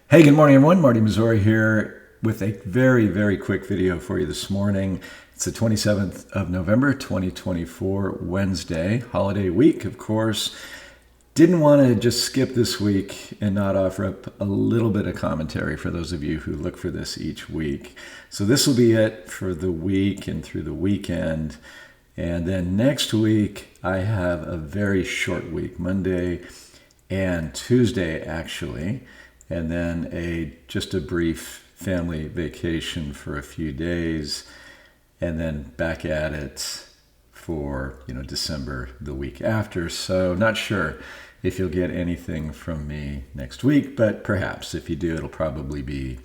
Hey, good morning, everyone. Marty Missouri here with a very, very quick video for you this morning. It's the 27th of November, 2024, Wednesday, holiday week, of course. Didn't want to just skip this week and not offer up a little bit of commentary for those of you who look for this each week. So this will be it for the week and through the weekend. And then next week, I have a very short week, Monday and Tuesday, actually. And then just a brief family vacation for a few days, and then back at it for December, the week after. So not sure if you'll get anything from me next week, but perhaps if you do, it'll probably be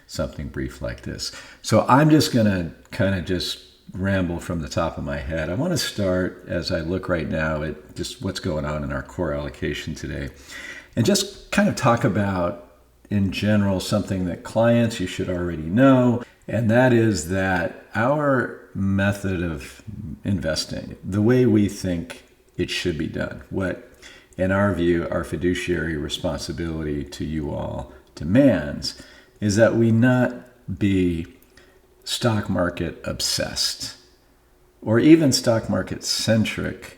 something brief like this. So I'm just gonna kind of just ramble from the top of my head. I want to start, as I look right now at just what's going on in our core allocation today, and just kind of talk about in general something that clients you should already know, and that is that our method of investing, the way we think it should be done, what in our view our fiduciary responsibility to you all demands, is that we not be stock market obsessed or even stock market centric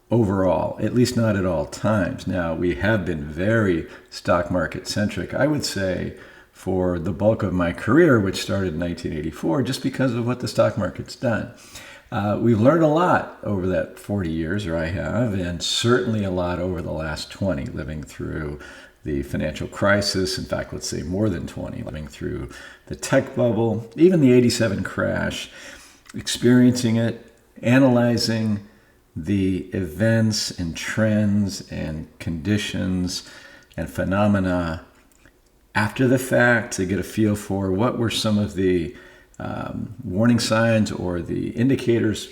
overall, at least not at all times. Now, we have been very stock market centric, I would say, for the bulk of my career, which started in 1984, just because of what the stock market's done. We've learned a lot over that 40 years, or I have, and certainly a lot over the last 20, living through the financial crisis. In fact, let's say more than 20, living through the tech bubble, even the 87 crash, experiencing it, analyzing the events and trends and conditions and phenomena after the fact to get a feel for what were some of the warning signs or the indicators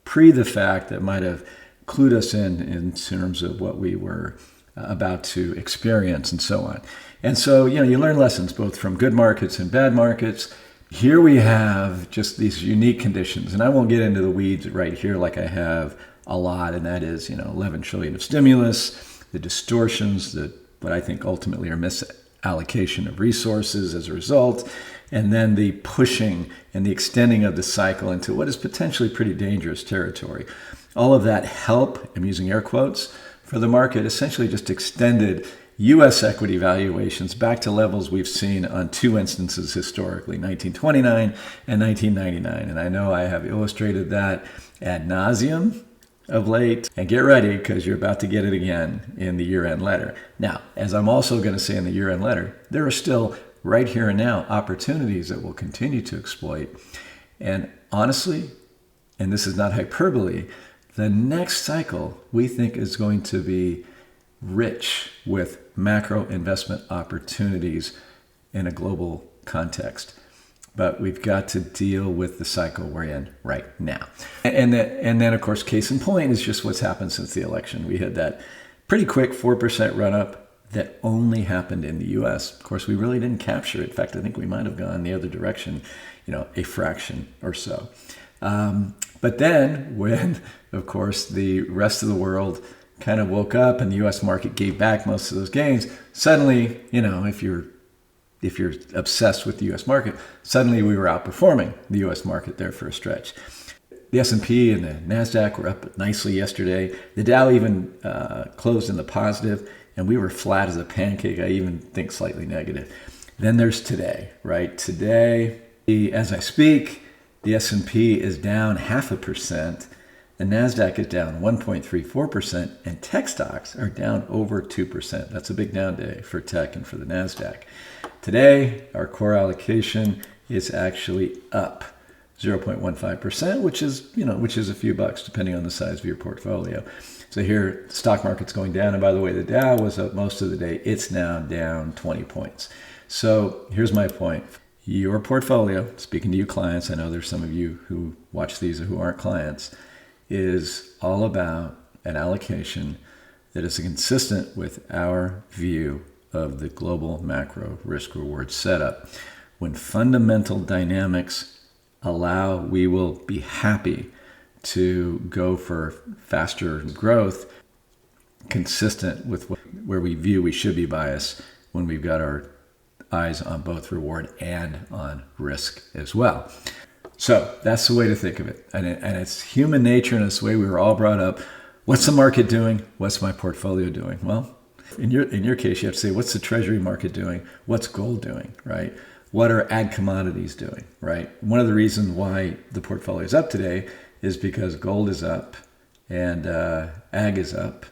pre the fact that might have clued us in terms of what we were about to experience and so on. And so, you learn lessons both from good markets and bad markets. Here we have just these unique conditions, and I won't get into the weeds right here like I have a lot, and that is, 11 trillion of stimulus, the distortions that what I think ultimately are misallocation of resources as a result, and then the pushing and the extending of the cycle into what is potentially pretty dangerous territory. All of that help, I'm using air quotes, for the market essentially just extended U.S. equity valuations back to levels we've seen on two instances historically, 1929 and 1999. And I know I have illustrated that ad nauseum of late, and get ready because you're about to get it again in the year-end letter. Now, as I'm also going to say in the year-end letter, there are still right here and now opportunities that we'll continue to exploit. And honestly, and this is not hyperbole, the next cycle we think is going to be rich with macro investment opportunities in a global context. But we've got to deal with the cycle we're in right now. And then, of course, case in point is just what's happened since the election. We had that pretty quick 4% run-up that only happened in the U.S. Of course, we really didn't capture it. In fact, I think we might have gone the other direction, a fraction or so. But then when, of course, the rest of the world kind of woke up and the U.S. market gave back most of those gains, suddenly, if you're obsessed with the U.S. market, suddenly we were outperforming the U.S. market there for a stretch. The S&P and the NASDAQ were up nicely yesterday. The Dow even closed in the positive, and we were flat as a pancake. I even think slightly negative. Then there's today, right? Today, as I speak, the S&P is down 0.5%. The NASDAQ is down 1.34%, and tech stocks are down over 2%. That's a big down day for tech and for the NASDAQ. Today, our core allocation is actually up 0.15%, which is a few bucks depending on the size of your portfolio. So here, the stock market's going down, and by the way, the Dow was up most of the day. It's now down 20 points. So here's my point. Your portfolio, speaking to you clients, I know there's some of you who watch these who aren't clients, is all about an allocation that is consistent with our view of the global macro risk-reward setup. When fundamental dynamics allow, we will be happy to go for faster growth consistent with where we view we should be biased when we've got our eyes on both reward and on risk as well. So that's the way to think of it. And it's human nature, and it's the way we were all brought up. What's the market doing? What's my portfolio doing? Well, in your case, you have to say, what's the treasury market doing? What's gold doing, right? What are ag commodities doing, right? One of the reasons why the portfolio is up today is because gold is up and ag is up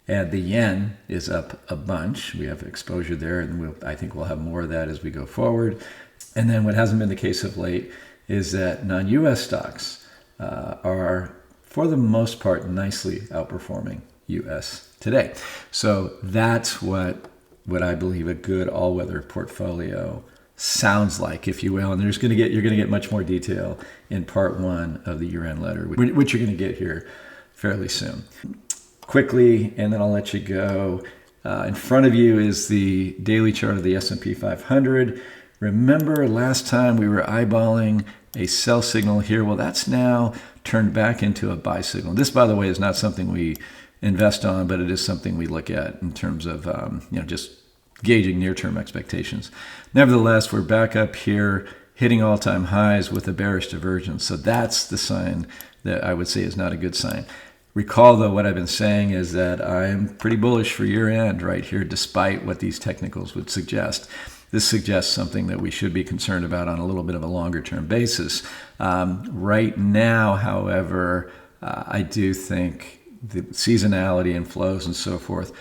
and the yen is up a bunch. We have exposure there, and I think we'll have more of that as we go forward. And then what hasn't been the case of late is that non-U.S. stocks are, for the most part, nicely outperforming U.S. today. So that's what I believe a good all-weather portfolio sounds like, if you will. And you're going to get much more detail in part 1 of the year-end letter, which you're going to get here fairly soon. Quickly, and then I'll let you go. In front of you is the daily chart of the S&P 500. Remember last time we were eyeballing a sell signal here? Well, that's now turned back into a buy signal. This, by the way, is not something we invest on, but it is something we look at in terms of just gauging near-term expectations. Nevertheless, we're back up here, hitting all-time highs with a bearish divergence. So that's the sign that I would say is not a good sign. Recall, though, what I've been saying is that I'm pretty bullish for year-end right here, despite what these technicals would suggest. This suggests something that we should be concerned about on a little bit of a longer-term basis. Right now, however, I do think the seasonality and flows and so forth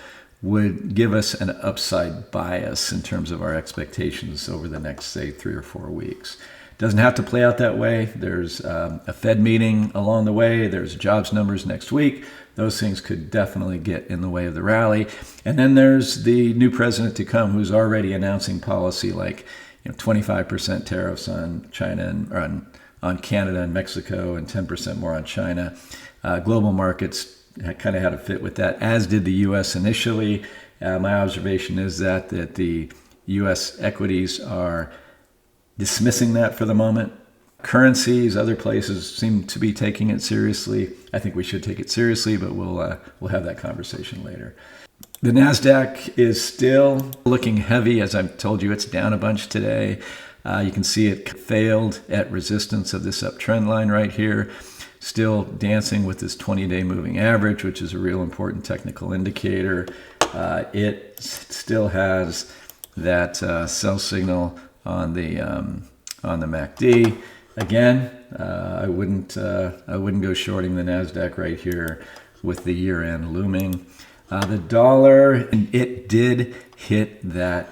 would give us an upside bias in terms of our expectations over the next, say, 3 or 4 weeks. Doesn't have to play out that way. There's a Fed meeting along the way. There's jobs numbers next week. Those things could definitely get in the way of the rally. And then there's the new president to come, who's already announcing policy like 25% tariffs on China and on Canada and Mexico, and 10% more on China. Global markets kind of had a fit with that, as did the U.S. initially. My observation is that the U.S. equities are dismissing that for the moment. Currencies, other places seem to be taking it seriously. I think we should take it seriously, but we'll have that conversation later. The NASDAQ is still looking heavy. As I've told you, it's down a bunch today. You can see it failed at resistance of this uptrend line right here. Still dancing with this 20-day moving average, which is a real important technical indicator. It still has that sell signal on the MACD. Again, I wouldn't go shorting the NASDAQ right here with the year-end looming. The dollar, it did hit that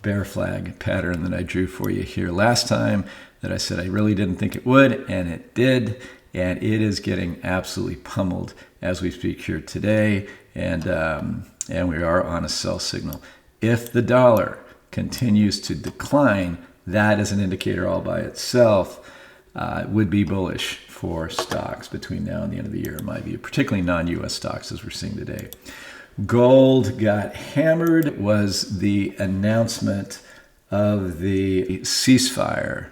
bear flag pattern that I drew for you here last time, that I said I really didn't think it would, and it did. And it is getting absolutely pummeled as we speak here today, and we are on a sell signal. If the dollar continues to decline, that is an indicator all by itself. Would be bullish for stocks between now and the end of the year, in my view, particularly non-U.S. stocks as we're seeing today. Gold got hammered. It was the announcement of the ceasefire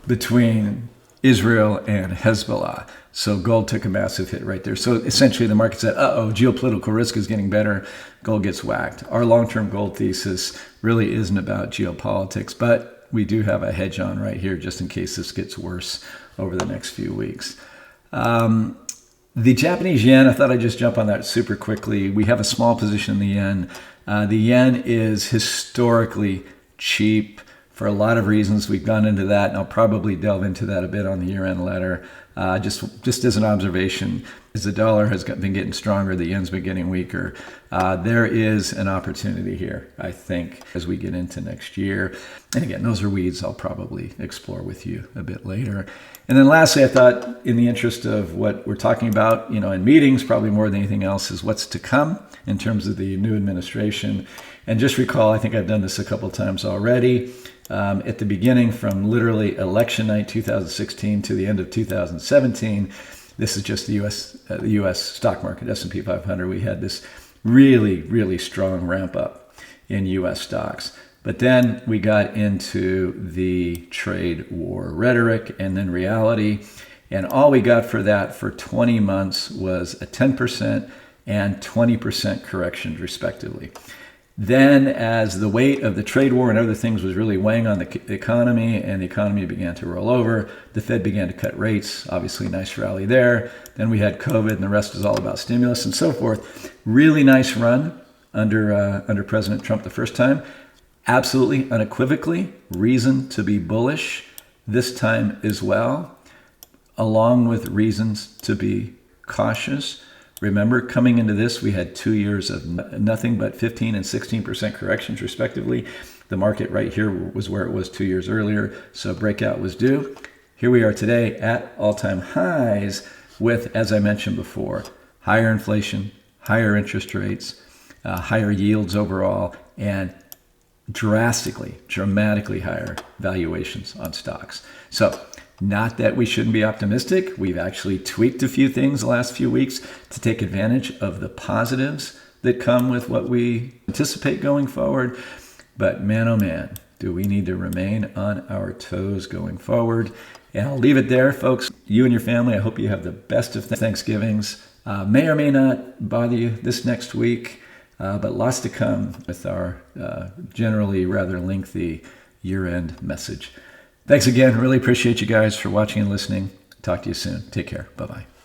between Israel and Hezbollah. So gold took a massive hit right there. So essentially the market said, geopolitical risk is getting better. Gold gets whacked. Our long-term gold thesis really isn't about geopolitics, but we do have a hedge on right here just in case this gets worse over the next few weeks. The Japanese yen, I thought I'd just jump on that super quickly. We have a small position in the yen. The yen is historically cheap for a lot of reasons. We've gone into that, and I'll probably delve into that a bit on the year-end letter. Just as an observation, as the dollar has been getting stronger, the yen's been getting weaker. There is an opportunity here, I think, as we get into next year. And again, those are weeds I'll probably explore with you a bit later. And then lastly, I thought, in the interest of what we're talking about, in meetings, probably more than anything else, is what's to come in terms of the new administration. And just recall, I think I've done this a couple times already. At the beginning, from literally election night 2016 to the end of 2017, this is just the U.S. stock market, S&P 500. We had this really, really strong ramp up in U.S. stocks. But then we got into the trade war rhetoric and then reality. And all we got for that for 20 months was a 10% and 20% correction, respectively. Then as the weight of the trade war and other things was really weighing on the economy and the economy began to roll over, the Fed began to cut rates. Obviously, nice rally there. Then we had COVID and the rest is all about stimulus and so forth. Really nice run under President Trump the first time. Absolutely, unequivocally, reason to be bullish this time as well, along with reasons to be cautious. Remember, coming into this, we had 2 years of nothing but 15 and 16% corrections, respectively. The market right here was where it was 2 years earlier, so breakout was due. Here we are today at all-time highs with, as I mentioned before, higher inflation, higher interest rates, higher yields overall, and dramatically higher valuations on stocks. So, not that we shouldn't be optimistic. We've actually tweaked a few things the last few weeks to take advantage of the positives that come with what we anticipate going forward. But man, oh man, do we need to remain on our toes going forward. And I'll leave it there, folks. You and your family, I hope you have the best of Thanksgivings. May or may not bother you this next week, but lots to come with our generally rather lengthy year-end message. Thanks again. Really appreciate you guys for watching and listening. Talk to you soon. Take care. Bye-bye.